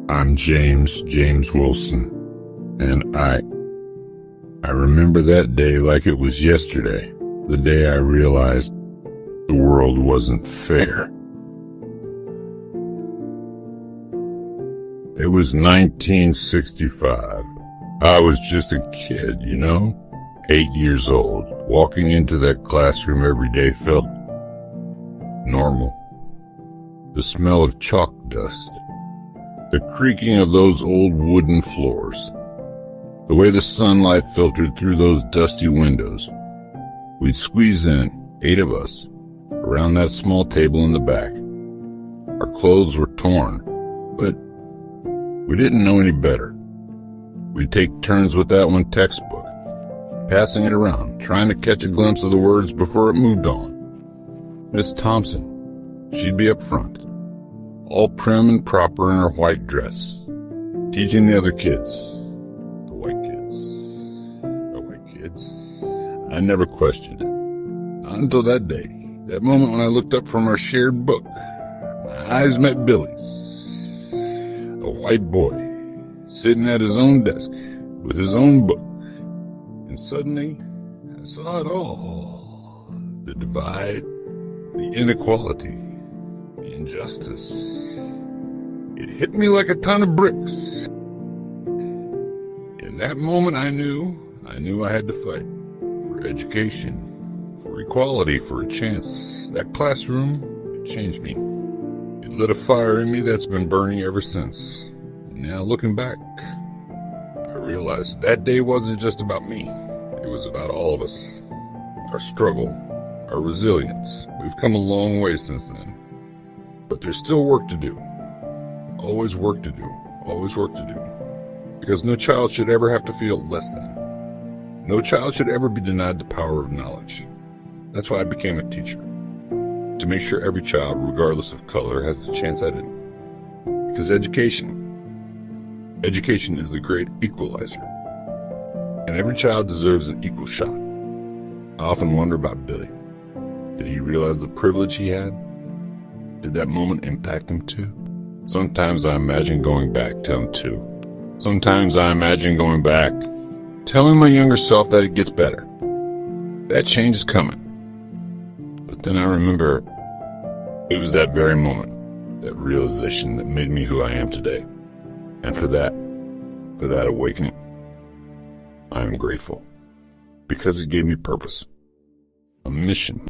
I'm James Wilson, and I remember that day like it was yesterday, the day I realized the world wasn't fair. It was 1965. I was just a kid, 8 years old. Walking into that classroom every day felt normal. The smell of chalk dust, the creaking of those old wooden floors, the way the sunlight filtered through those dusty windows. We'd squeeze in, 8 of us, around that small table in the back. Our clothes were torn, but we didn't know any better. We'd take turns with that one textbook, passing it around, trying to catch a glimpse of the words before it moved on. Miss Thompson, she'd be up front, all prim and proper in her white dress, teaching the other kids, the white kids. I never questioned it. Not until that day, that moment when I looked up from our shared book. My eyes met Billy's, a white boy, sitting at his own desk with his own book. And suddenly, I saw it all. The divide, the inequality, the injustice. It hit me like a ton of bricks. In that moment, I knew I had to fight for education, for equality, for a chance. That classroom, it changed me. It lit a fire in me that's been burning ever since. And now looking back, I realized that day wasn't just about me. It was about all of us. Our struggle, our resilience. We've come a long way since then. But there's still work to do. Always work to do. Always work to do. Because no child should ever have to feel less than. No child should ever be denied the power of knowledge. That's why I became a teacher. To make sure every child, regardless of color, has the chance at it. Because education is the great equalizer. And every child deserves an equal shot. I often wonder about Billy. Did he realize the privilege he had? Did that moment impact him too? Sometimes I imagine going back, telling my younger self that it gets better. That change is coming. But then I remember it was that very moment, that realization that made me who I am today. And for that awakening, I am grateful. Because it gave me purpose, a mission.